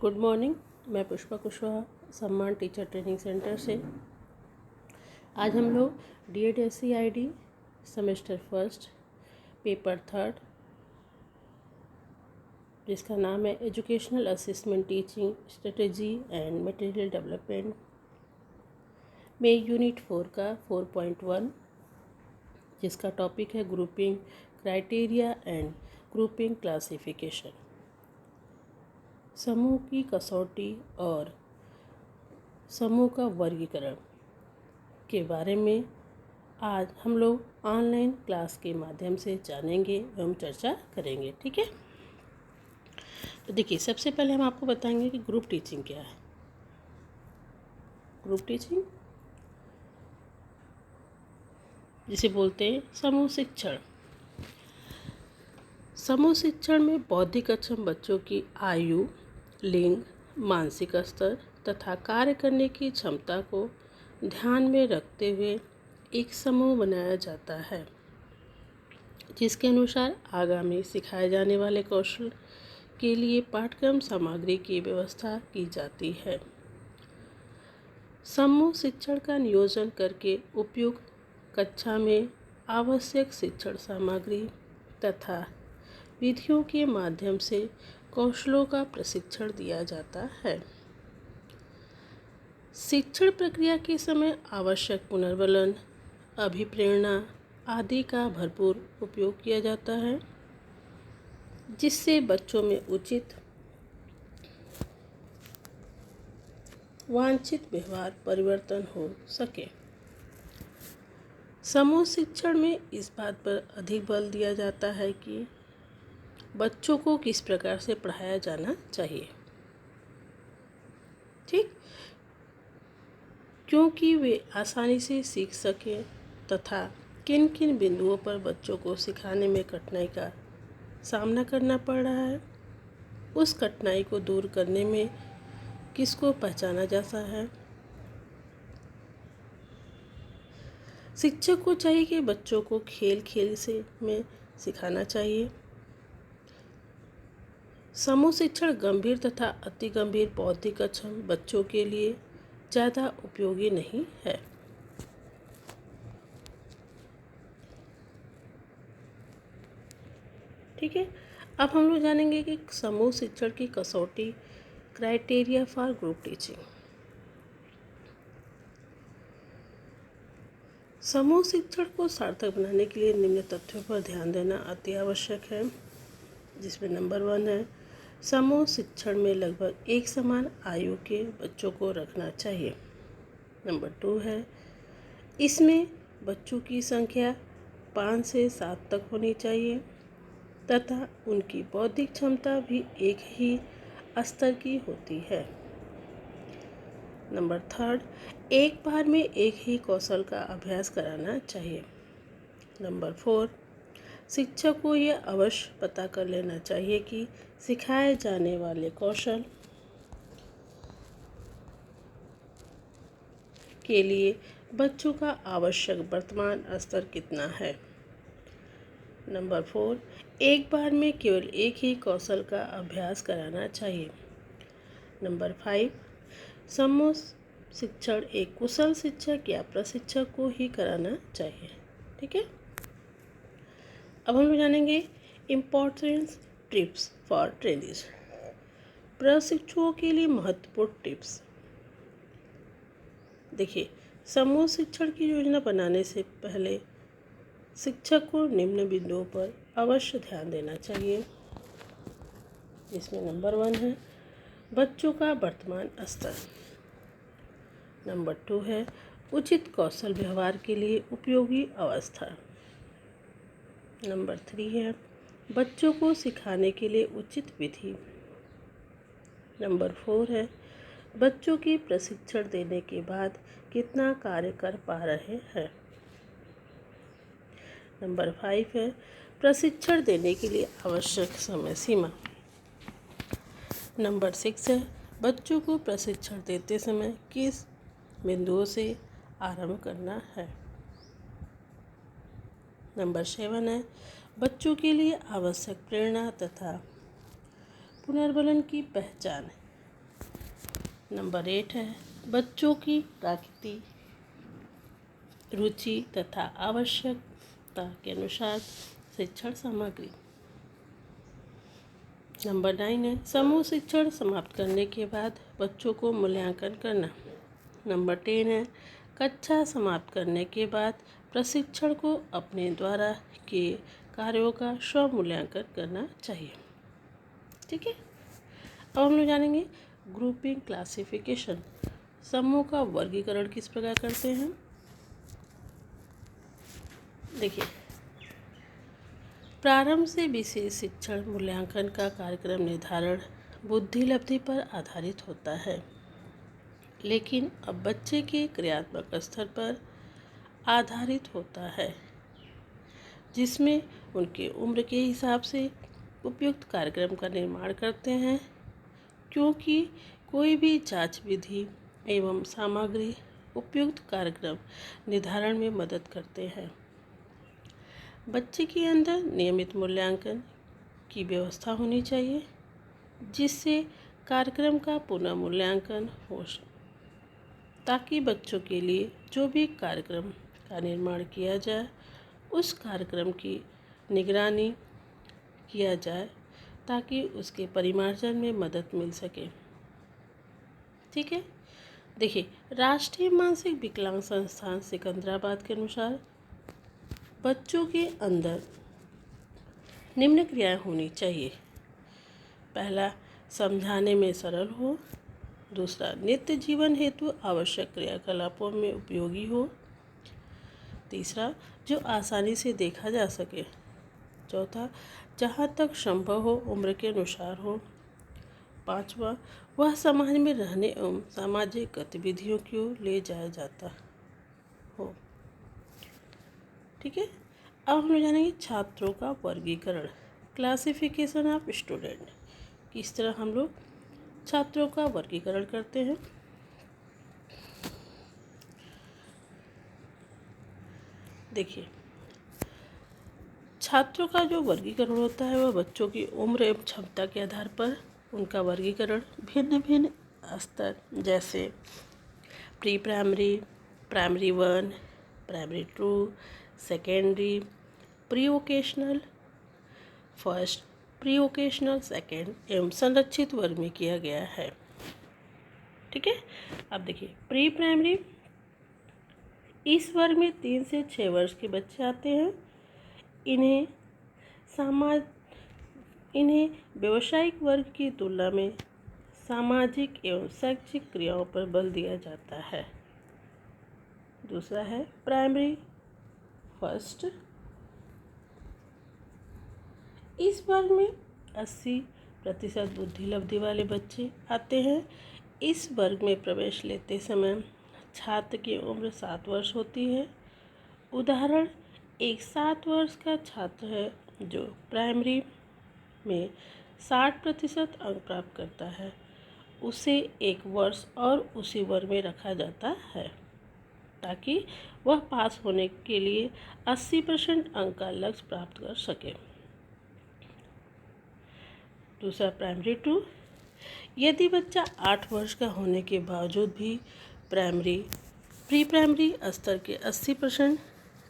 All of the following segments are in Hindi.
Good morning. मैं पुष्पा कुशवाहा, सम्मान टीचर ट्रेनिंग सेंटर से। आज हम लोग DED-SCID semester first paper third, जिसका नाम है educational असिस्टमेंट teaching strategy and material development में यूनिट 4 का 4.1, जिसका टॉपिक है grouping criteria and grouping classification, समूह की कसौटी और समूह का वर्गीकरण के बारे में आज हम लोग ऑनलाइन क्लास के माध्यम से जानेंगे एवं चर्चा करेंगे। ठीक है, तो देखिए, सबसे पहले हम आपको बताएंगे कि ग्रुप टीचिंग क्या है। ग्रुप टीचिंग जिसे बोलते हैं समूह शिक्षण। समूह शिक्षण में बौद्धिक अक्षम बच्चों की आयु, लिंग, मानसिक स्तर तथा कार्य करने की क्षमता को ध्यान में रखते हुए एक समूह बनाया जाता है, जिसके अनुसार आगामी सिखाए जाने वाले कौशल के लिए पाठ्यक्रम सामग्री की व्यवस्था की जाती है। समूह शिक्षण का नियोजन करके उपयुक्त कक्षा में आवश्यक शिक्षण सामग्री तथा विधियों के माध्यम से कौशलों का प्रशिक्षण दिया जाता है। शिक्षण प्रक्रिया के समय आवश्यक पुनर्बलन, अभिप्रेरणा आदि का भरपूर उपयोग किया जाता है, जिससे बच्चों में उचित वांछित व्यवहार परिवर्तन हो सके। समूह शिक्षण में इस बात पर अधिक बल दिया जाता है कि बच्चों को किस प्रकार से पढ़ाया जाना चाहिए, ठीक, क्योंकि वे आसानी से सीख सकें तथा किन किन बिंदुओं पर बच्चों को सिखाने में कठिनाई का सामना करना पड़ रहा है, उस कठिनाई को दूर करने में किसको पहचाना जाता है। शिक्षक को चाहिए कि बच्चों को खेल खेल से में सिखाना चाहिए। समूह शिक्षण गंभीर तथा अति गंभीर बौद्धिक अक्षम बच्चों के लिए ज़्यादा उपयोगी नहीं है। ठीक है, अब हम लोग जानेंगे कि समूह शिक्षण की कसौटी क्राइटेरिया फॉर ग्रुप टीचिंग। समूह शिक्षण को सार्थक बनाने के लिए निम्न तथ्यों पर ध्यान देना अति आवश्यक है, जिसमें नंबर 1 है समूह शिक्षण में लगभग एक समान आयु के बच्चों को रखना चाहिए। नंबर 2 है इसमें बच्चों की संख्या 5 से 7 तक होनी चाहिए तथा उनकी बौद्धिक क्षमता भी एक ही स्तर की होती है। नंबर 3 एक बार में एक ही कौशल का अभ्यास कराना चाहिए। नंबर 4 शिक्षक को यह अवश्य पता कर लेना चाहिए कि सिखाए जाने वाले कौशल के लिए बच्चों का आवश्यक वर्तमान स्तर कितना है। नंबर 4 एक बार में केवल एक ही कौशल का अभ्यास कराना चाहिए। नंबर 5 समूह शिक्षण एक कुशल शिक्षक या प्रशिक्षक को ही कराना चाहिए। ठीक है, अब हम लोग जानेंगे इम्पोर्टेंस टिप्स फॉर ट्रेनिंग्स। प्रशिक्षुओं के लिए महत्वपूर्ण टिप्स। देखिए, समूह शिक्षण की योजना बनाने से पहले शिक्षक को निम्न बिंदुओं पर अवश्य ध्यान देना चाहिए, जिसमें नंबर 1 है बच्चों का वर्तमान स्तर। नंबर 2 है उचित कौशल व्यवहार के लिए उपयोगी अवस्था। नंबर 3 है बच्चों को सिखाने के लिए उचित विधि। नंबर 4 है बच्चों की प्रशिक्षण देने के बाद कितना कार्य कर पा रहे हैं। नंबर 5 है प्रशिक्षण देने के लिए आवश्यक समय सीमा। नंबर 6 है बच्चों को प्रशिक्षण देते समय किस बिंदुओं से आरंभ करना है। नंबर 7 है बच्चों के लिए आवश्यक प्रेरणा तथा पुनर्बलन की पहचान नंबर 8 है बच्चों की प्रकृति, रुचि तथा आवश्यकता के अनुसार शिक्षण सामग्री। नंबर 9 है समूह शिक्षण समाप्त करने के बाद बच्चों को मूल्यांकन करना। नंबर 10 है कक्षा समाप्त करने के बाद प्रशिक्षण को अपने द्वारा किए कार्यों का स्व मूल्यांकन करना चाहिए। ठीक है, अब हम लोग जानेंगे ग्रुपिंग क्लासिफिकेशन। समूह का वर्गीकरण किस प्रकार करते हैं। देखिए, प्रारंभ से विशेष शिक्षण मूल्यांकन का कार्यक्रम निर्धारण बुद्धि लब्धि पर आधारित होता है, लेकिन अब बच्चे के क्रियात्मक स्तर पर आधारित होता है, जिसमें उनके उम्र के हिसाब से उपयुक्त कार्यक्रम का निर्माण करते हैं, क्योंकि कोई भी जांच विधि एवं सामग्री उपयुक्त कार्यक्रम निर्धारण में मदद करते हैं। बच्चे के अंदर नियमित मूल्यांकन की व्यवस्था होनी चाहिए, जिससे कार्यक्रम का पुनः मूल्यांकन हो, ताकि बच्चों के लिए जो भी कार्यक्रम का निर्माण किया जाए उस कार्यक्रम की निगरानी किया जाए, ताकि उसके परिमार्जन में मदद मिल सके। ठीक है, देखिए, राष्ट्रीय मानसिक विकलांग संस्थान सिकंदराबाद के अनुसार बच्चों के अंदर निम्न क्रियाएं होनी चाहिए। पहला, समझाने में सरल हो। दूसरा, नित्य जीवन हेतु आवश्यक क्रियाकलापों में उपयोगी हो। तीसरा, जो आसानी से देखा जा सके। चौथा, जहाँ तक संभव हो उम्र के अनुसार हो। पांचवा, वह समाज में रहने एवं सामाजिक गतिविधियों की ओर ले जाया जाता हो। ठीक है, अब हम जानेंगे छात्रों का वर्गीकरण, क्लासिफिकेशन ऑफ स्टूडेंट। किस तरह हम लोग छात्रों का वर्गीकरण करते हैं। देखिए, छात्रों का जो वर्गीकरण होता है वह बच्चों की उम्र एवं क्षमता के आधार पर उनका वर्गीकरण भिन्न भिन्न स्तर, जैसे pre primary, primary 1, primary 2, secondary, pre vocational first, pre vocational second एवं संरक्षित वर्ग में किया गया है। ठीक है, अब देखिए, प्री प्राइमरी, इस वर्ग में 3 से 6 वर्ष के बच्चे आते हैं। इन्हें व्यावसायिक वर्ग की तुलना में सामाजिक एवं शैक्षिक क्रियाओं पर बल दिया जाता है। दूसरा है प्राइमरी फर्स्ट, इस वर्ग में 80% बुद्धि लब्धि वाले बच्चे आते हैं। इस वर्ग में प्रवेश लेते समय छात्र की उम्र 7 वर्ष होती है। उदाहरण, एक 7 वर्ष का छात्र है जो प्राइमरी में 60% अंक प्राप्त करता है, उसे 1 वर्ष और उसी वर्ग में रखा जाता है, ताकि वह पास होने के लिए 80% अंक का लक्ष्य प्राप्त कर सके। दूसरा, प्राइमरी 2, यदि बच्चा 8 वर्ष का होने के बावजूद भी प्री प्राइमरी स्तर के 80%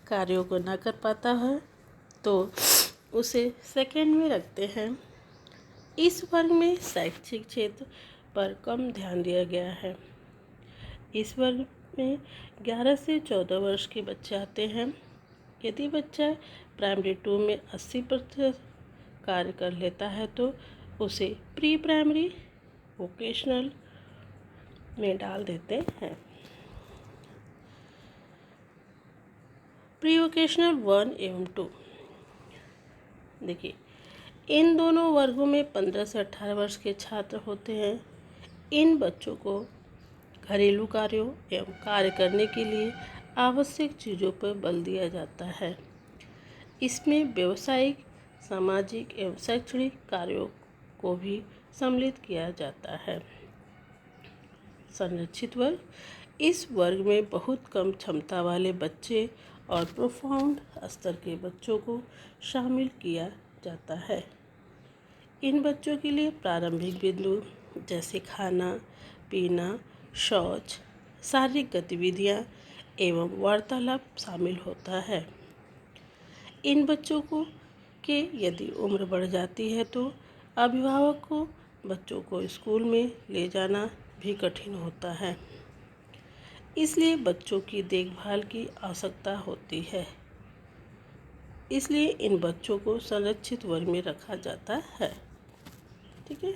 कार्यों को न कर पाता है तो उसे सेकेंड में रखते हैं। इस वर्ग में शैक्षिक क्षेत्र पर कम ध्यान दिया गया है। इस वर्ग में 11 से 14 वर्ष के बच्चे आते हैं। यदि बच्चा प्राइमरी 2 में 80% कार्य कर लेता है तो उसे प्री प्राइमरी वोकेशनल में डाल देते हैं। प्री वोकेशनल 1 एवं 2, देखिए, इन दोनों वर्गों में 15 से 18 वर्ष के छात्र होते हैं। इन बच्चों को घरेलू कार्यों एवं कार्य करने के लिए आवश्यक चीज़ों पर बल दिया जाता है। इसमें व्यावसायिक, सामाजिक एवं शैक्षणिक कार्यों को भी सम्मिलित किया जाता है। संरक्षित वर्ग, इस वर्ग में बहुत कम क्षमता वाले बच्चे और प्रोफाउंड स्तर के बच्चों को शामिल किया जाता है। इन बच्चों के लिए प्रारंभिक बिंदु जैसे खाना, पीना, शौच, शारीरिक गतिविधियाँ एवं वार्तालाप शामिल होता है। इन बच्चों को के यदि उम्र बढ़ जाती है तो अभिभावक को बच्चों को स्कूल में ले जाना भी कठिन होता है, इसलिए बच्चों की देखभाल की आवश्यकता होती है। इसलिए इन बच्चों को संरक्षित वर्ग में रखा जाता है। ठीक है।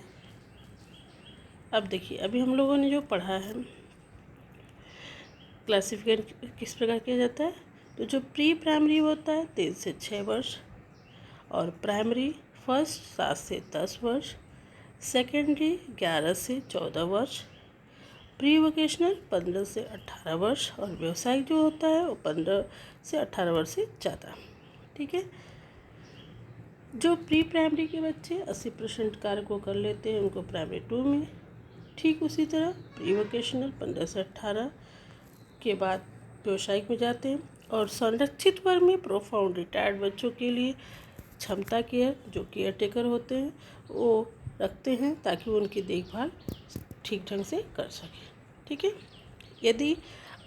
अब देखिए, अभी हम लोगों ने जो पढ़ा है, क्लासिफिकेशन किस प्रकार किया जाता है। तो जो प्री प्राइमरी होता है 3 से 6 वर्ष, और प्राइमरी फर्स्ट 7 से 10 वर्ष, सेकेंडरी 11 से 14 वर्ष, प्री वोकेशनल 15 से 18 वर्ष, और व्यवसायिक जो होता है वो 15 से 18 वर्ष से ज़्यादा। ठीक है। जो प्री प्राइमरी के बच्चे 80% कार्य को कर लेते हैं उनको प्राइमरी 2 में, ठीक उसी तरह प्री वोकेशनल 15 से 18 के बाद व्यवसायिक में जाते हैं, और संरक्षित वर्ग में प्रोफाउंड रिटायर्ड बच्चों के लिए क्षमता केयर जो केयर टेकर होते हैं वो रखते हैं ताकि वो उनकी देखभाल ठीक ढंग से कर सकें। ठीक है। यदि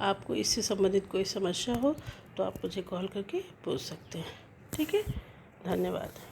आपको इससे संबंधित कोई समस्या हो तो आप मुझे कॉल करके पूछ सकते हैं। ठीक है। धन्यवाद।